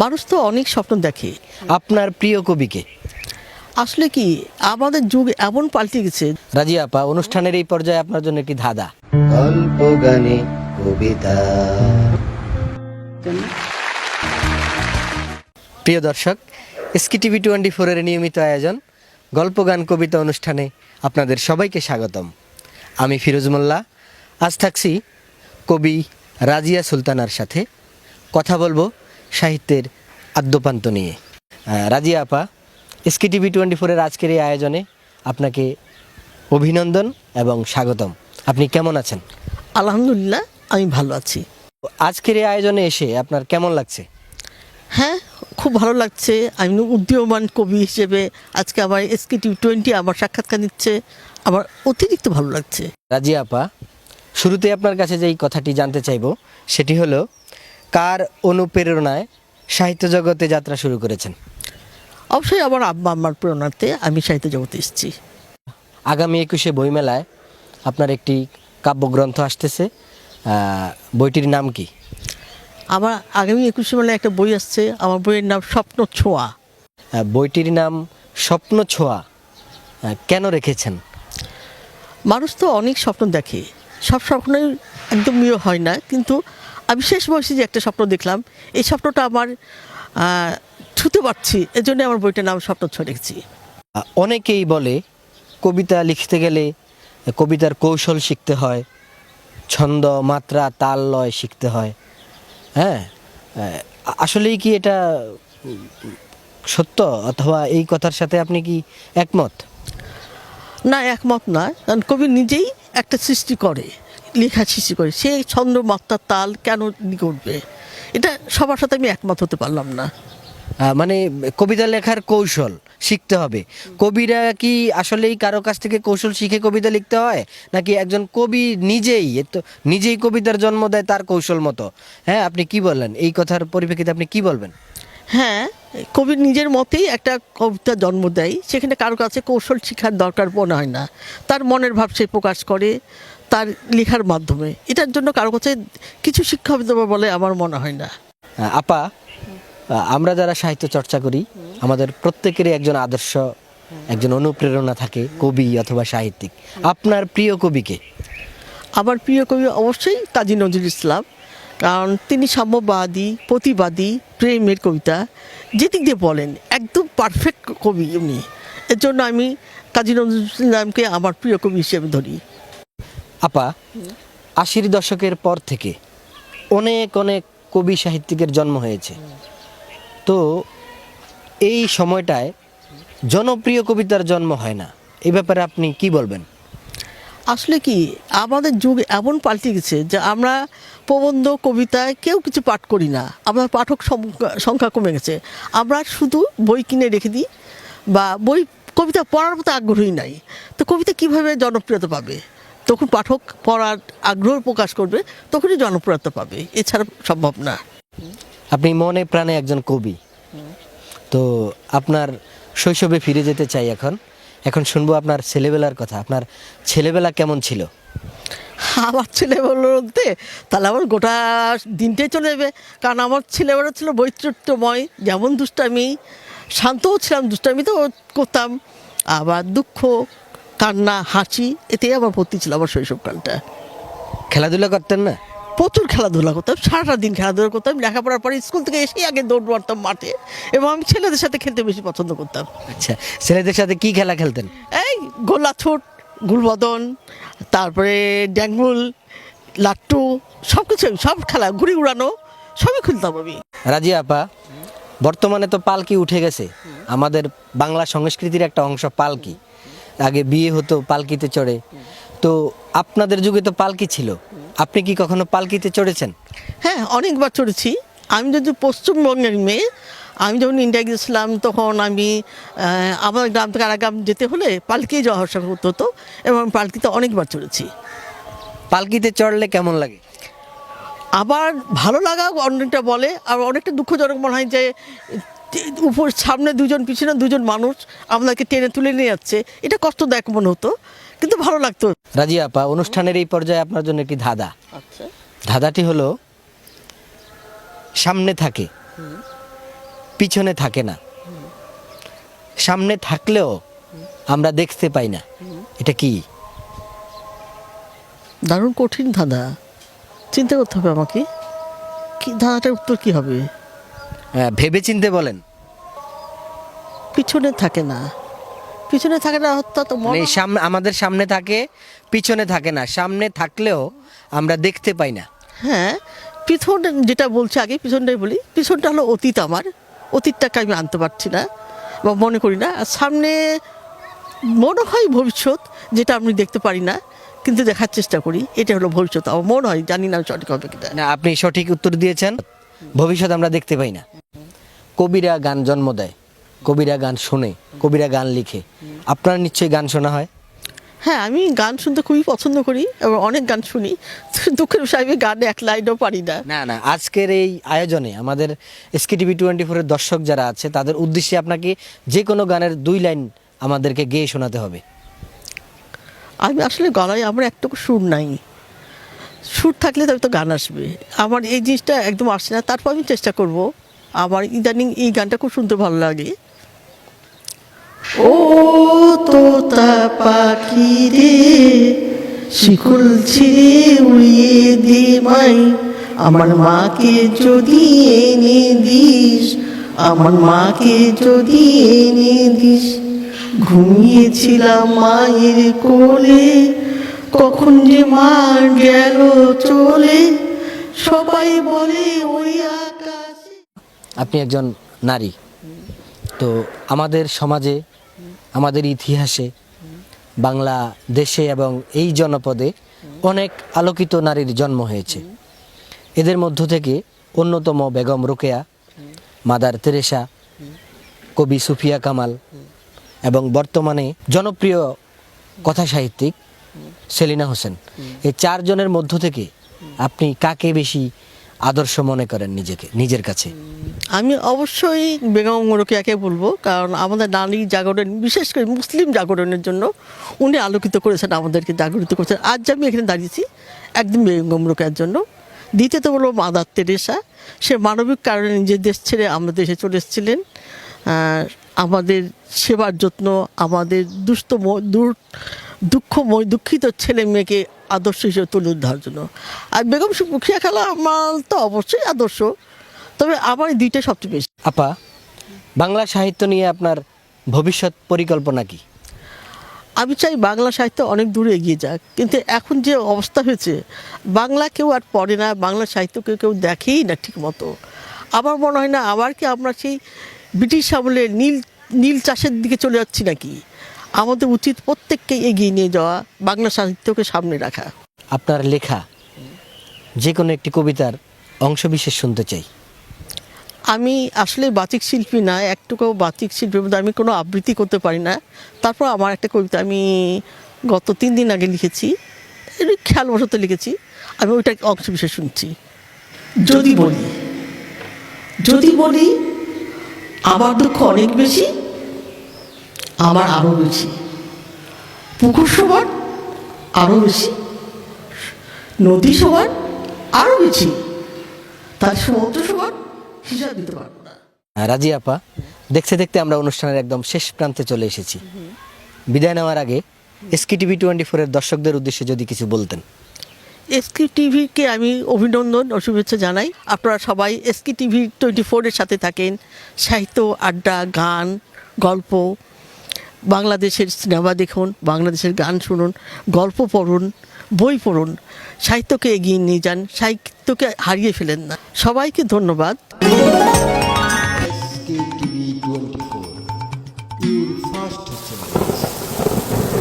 মানুষ তো অনেক স্বপ্ন দেখে। আপনার প্রিয় কবিকে? আসলে কি আমাদের যুগ এমন পাল্টে গেছে। রাজিয়া আপা, অনুষ্ঠানের এই পর্যায়ে আপনার জন্য একটি ধাঁধা। গল্প গানে কবিতা। প্রিয় দর্শক, SK TV 24 এর নিয়মিত আয়োজন গল্প গান কবিতা অনুষ্ঠানে আপনাদের সবাইকে স্বাগতম। আমি ফিরোজ মোল্লা। আজ থাকছি কবি রাজিয়া সুলতানার সাথে। কথা বলবো সাহিত্যের আদ্যোপান্ত নিয়ে। রাজিয়া আপা, SK TV 24 এর আজকের এই আয়োজনে আপনাকে অভিনন্দন এবং স্বাগতম। আপনি কেমন আছেন? আলহামদুলিল্লাহ, আমি ভালো আছি। আজকের এই আয়োজনে এসে আপনার কেমন লাগছে? হ্যাঁ, খুব ভালো লাগছে। আমি উদীয়মান কবি হিসেবে আজকে আমার SK TV 20 আমার সাক্ষাৎকার নিচ্ছে, আমার অতিরিক্ত ভালো লাগছে। রাজিয়া আপা, শুরুতে আপনার কাছে যেই কথাটি জানতে চাইবো সেটি হলো, কার অনুপ্রেরণায় সাহিত্য জগতে যাত্রা শুরু করেছেন? অবশ্যই আমার আব্বা আম্মার প্রেরণাতে আমি সাহিত্য জগতে এসেছি। আগামী 21শে বইমেলায় আপনার একটি কাব্যগ্রন্থ আসতেছে, বইটির নাম কি? আমার আগামী 21শে মেলায় একটা বই আসছে, আমার বইয়ের নাম স্বপ্ন ছোঁয়া। বইটির নাম স্বপ্ন ছোঁয়া। কেন রেখেছেন? মানুষ তো অনেক স্বপ্ন দেখে, সব স্বপ্নই একদম মিও হয় না, কিন্তু আমি শেষ বয়সে যে একটা স্বপ্ন দেখলাম, এই স্বপ্নটা আমার ছুতে পারছি, এজন্য আমার বইটার নাম স্বপ্ন ছোঁয়া রেখেছি। অনেকেই বলে কবিতা লিখতে গেলে কবিতার কৌশল শিখতে হয়, ছন্দ, মাত্রা, তাল, লয় শিখতে হয়। হ্যাঁ, আসলেই কি এটা সত্য, অথবা এই কথার সাথে আপনি কি একমত? না, একমত না, কারণ কবি নিজেই একটা সৃষ্টি করে, লেখা সৃষ্টি করে, সে ছন্দ, মাত্রা, তাল কেন করবে? এটা সবার সাথে আমি একমত হতে পারলাম না। মানে কবিতা লেখার কৌশল শিখতে হবে। কবিরা কি আসলেই কারো কাছ থেকে কৌশল শিখে কবিতা লিখতে হয়, নাকি একজন কবি নিজেই কবিতার জন্ম দেয় তার কৌশল মতো? হ্যাঁ, আপনি কি বললেন এই কথার পরিপ্রেক্ষিতে? আপনি কি বলবেন? হ্যাঁ, কবি নিজের মতেই একটা কবিতা জন্ম দেয়, সেখানে কারো কাছে কৌশল শিক্ষার দরকার মনে হয় না। তার মনের ভাব সে প্রকাশ করে তার লেখার মাধ্যমে, এটার জন্য কারো কাছে কিছু শিক্ষা হতে হবে বলে আমার মনে হয় না। আপা, আমরা যারা সাহিত্য চর্চা করি, আমাদের প্রত্যেকেরই একজন আদর্শ, একজন অনুপ্রেরণা থাকে, কবি অথবা সাহিত্যিক। আপনার প্রিয় কবিকে? আমার প্রিয় কবি অবশ্যই কাজী নজরুল ইসলাম, কারণ তিনি সাম্যবাদী, প্রতিবাদী, প্রেমের কবিতা যেদিক দিয়ে বলেন একদম পারফেক্ট কবি উনি। এর জন্য আমি কাজী নজরুল ইসলামকে আমার প্রিয় কবি হিসেবে ধরি। আপা, 80-র দশকের পর থেকে অনেক অনেক কবি সাহিত্যিকের জন্ম হয়েছে, তো এই সময়টায় জনপ্রিয় কবিতার জন্ম হয় না। এই ব্যাপারে আপনি কি বলবেন? আসলে কি আমাদের যুগ এমন পাল্টে গেছে যে আমরা প্রবন্ধ, কবিতায় কেউ কিছু পাঠ করি না, আমরা পাঠক সংখ্যা কমে গেছে। আমরা শুধু বই কিনে রেখে দিই, বা কবিতা পড়ার মতো আগ্রহী নাই। তো কবিতা কিভাবে জনপ্রিয়তা পাবে? তখন পাঠক পড়ার আগ্রহ প্রকাশ করবে, তখনই জনপ্রিয়তা পাবে, এছাড়া সম্ভব না। আপনি মনে প্রাণে একজন কবি, তো আপনার শৈশবে ফিরে যেতে চাই। এখন শুনবো আপনার ছেলেবেলার কথা। আপনার ছেলেবেলা কেমন ছিল? আমার ছেলেবেলা বলতে তাহলে আমার গোটা দিনটাই চলে যাবে, কারণ আমার ছেলেবেলা ছিল বৈচিত্র্যময়। যেমন দুষ্টামি, শান্তও ছিলাম, দুষ্টামি তো করতাম, আবার দুঃখ, কান্না, হাসি, এতেই আমার ভর্তি ছিল আমার শৈশবকালটা। খেলাধুলা করতেন না? প্রচুর খেলাধুলা করতাম, সারাটা দিন খেলাধুলা করতাম। লেখাপড়ার পরে স্কুল থেকে এসেই আগে দৌড় মারতাম মাঠে, এবং আমি ছেলেদের সাথে খেলতে বেশি পছন্দ করতাম। আচ্ছা, ছেলেদের সাথে কি খেলা খেলতেন? এই গোলাছুট, গুলবদন, তারপরে ড্যাঙ্গুল, লাট্টু, সব কিছু, সব খেলা, ঘুড়ি উড়ানো, সবই খেলতাম আমি। রাজিয়া আপা, বর্তমানে তো পালকি উঠে গেছে, আমাদের বাংলা সংস্কৃতির একটা অংশ পালকি। আগে বিয়ে হতো পালকিতে চড়ে, তো আপনাদের যুগে তো পালকি ছিল, আপনি কি কখনো পালকিতে চড়েছেন? হ্যাঁ, অনেকবার চড়েছি। আমি যদি পশ্চিমবঙ্গের মেয়ে, আমি যখন ইন্ডিয়া গেছিলাম তখন আমি আমার গ্রাম থেকে আরেক গ্রাম যেতে হলে পালকিয়ে যাওয়া আসা করতে হতো, এবং পালকিতে অনেকবার চড়েছি। পালকিতে চড়লে কেমন লাগে? আবার ভালো লাগা অনেকটা বলে, আর অনেকটা দুঃখজনক মনে হয় যে উপর সামনে দুজন, পিছনে দুজন মানুষ আমাদেরকে টেনে তুলে নিয়ে যাচ্ছে, এটা কষ্টদায়ক মনে হতো, কিন্তু ভালো লাগতো। রাজিয়া আপা, অনুষ্ঠানের এই পর্যায়ে আপনার জন্য একটি ধাঁধা। আচ্ছা। ধাঁধাটি হলো, সামনে থাকে পিছনে থাকে না, সামনে থাকলেও আমরা দেখতে পাই না, এটা কি? দারুণ কঠিন ধাঁধা, চিন্তা করতে হবে আমাকে। কি ধাঁধাটার উত্তর কি হবে? ভেবে চিনতে বলেন। পিছনে থাকে না, পিছনে থাকে না অর্থাৎ মানে সামনে, আমাদের সামনে থাকে, পিছনে থাকে না, সামনে থাকলেও আমরা দেখতে পাই না। হ্যাঁ, পিছন যেটা বলছে আগে পিছনটাই বলি। পিছনটা হলো অতীত, আমার অতীতটাকে আমি আনতে পারছি না বা মনে করি না। আর সামনে মনে হয় ভবিষ্যৎ, যেটা আমি দেখতে পারি না কিন্তু দেখার চেষ্টা করি, এটা হলো ভবিষ্যৎ। আমার মনে হয়, জানি না সঠিক হবে কিনা। না, আপনি সঠিক উত্তর দিয়েছেন। ভবিষ্যৎ আমরা দেখতে পাই না। কবিরা গান জন্ম দেয়, কবিরা গান শোনে, কবিরা গান লিখে। আপনার নিশ্চয়ই গান শোনা হয়। হ্যাঁ, আমি গান শুনতে খুবই পছন্দ করি এবং অনেক গান শুনি। দুঃখের বিষয় আমি গানে এক লাইনও পারি না। না না, আজকের এই আয়োজনে আমাদের SKTV 24-এর দর্শক যারা আছে তাদের উদ্দেশ্যে আপনাকে যে কোনো গানের 2 লাইন আমাদেরকে গেয়ে শোনাতে হবে। আমি আসলে গলায় আমার একটুকু সুর নাই। সুর থাকলে তবে তো গান আসবে। আমার এই জিনিসটা একদম আসছে না, তারপর আমি চেষ্টা করব। আমার ইদানিং এই গানটা খুব শুনতে ভালো লাগে। ও তোতা পাখি রে, শিকল ছিঁড়ে উড়িয়ে দে মাই, আমার মাকে যদি এনে দিস, আমার মাকে যদি এনে দিস। ঘুমিয়েছিলাম মায়ের কোলে, কখন যে মা গেল চলে, সবাই বলে ওই আকাশে। আপনি একজন নারী, তো আমাদের সমাজে, আমাদের ইতিহাসে, বাংলা দেশে এবং এই জনপদে অনেক আলোকিত নারীর জন্ম হয়েছে। এদের মধ্য থেকে অন্যতম বেগম রোকেয়া, মাদার তেরেসা, কবি সুফিয়া কামাল এবং বর্তমানে জনপ্রিয় কথা সাহিত্যিক সেলিনা হোসেন। এই 4 জনের মধ্য থেকে আপনি কাকে বেশি আদর্শ মনে করেন নিজের কাছে? আমি অবশ্যই বেগম রোকেয়াকে বলবো, কারণ আমাদের নারী জাগরণ, বিশেষ করে মুসলিম জাগরণের জন্য উনি আলোকিত করেছেন, আমাদেরকে জাগরিত করেছেন। আজ আমি এখানে দাঁড়িয়েছি একদম বেগম রোকেয়ার জন্য। দ্বিতীয়ত বলবো মাদার তেরেসা। সে মানবিক কারণে নিজের দেশ ছেড়ে আমাদের দেশে চলে এসেছিলেন, আমাদের সেবার যত্ন, আমাদের দুঃখিত ছেলে মেয়েকে আদর্শ হিসেবে তুলে ধরার জন্য। আর বেগম রোকেয়া খালা আমার তো অবশ্যই আদর্শ, তবে আমার এই 2টা সবচেয়ে বেশি। আপা, বাংলা সাহিত্য নিয়ে আপনার ভবিষ্যৎ পরিকল্পনা কি? আমি চাই বাংলা সাহিত্য অনেক দূরে এগিয়ে যাক, কিন্তু এখন যে অবস্থা হয়েছে, বাংলা কেউ আর পড়ে না, বাংলা সাহিত্যকে কেউ দেখেই না ঠিক মতো। আমার মনে হয় না আবার কি আমরা সেই ব্রিটিশ আমলে নীল চাষের দিকে চলে যাচ্ছি নাকি। আমাদের উচিত প্রত্যেককে এগিয়ে নিয়ে যাওয়া, বাংলা সাহিত্যকে সামনে রাখা। আপনার লেখা যে কোনো একটি কবিতার অংশবিশেষ শুনতে চাই। আমি আসলে বাচিক শিল্পী না, একটুকু বাচিক শিল্পীর মধ্যে আমি কোনো আবৃত্তি করতে পারি না। তারপর আমার একটা কবিতা আমি গত 3 দিন আগে লিখেছি, খেয়ালবশত লিখেছি, আমি ওইটা অংশবিশেষ শুনছি। যদি বলি আমার দুঃখ অনেক বেশি, আমার আরও বেশি, পুকুর সবার আরও বেশি, নদী সবার আরও বেশি, তার সমুদ্র সবার হিসাব দিতে পারবো না। রাজি আপা, দেখতে দেখতে আমরা অনুষ্ঠানের একদম শেষ প্রান্তে চলে এসেছি। বিদায় নেওয়ার আগে SKTV 24-এর দর্শকদের উদ্দেশ্যে যদি কিছু বলতেন। SKTVকে আমি অভিনন্দন ও শুভেচ্ছা জানাই। আপনারা সবাই SKTV 24-এর সাথে থাকেন। সাহিত্য আড্ডা, গান, গল্প, বাংলাদেশের সিনেমা দেখুন, বাংলাদেশের গান শুনুন, গল্প পড়ুন, বই পড়ুন, সাহিত্যকে এগিয়ে নিয়ে যান, সাহিত্যকে হারিয়ে ফেলেন না। সবাইকে ধন্যবাদ।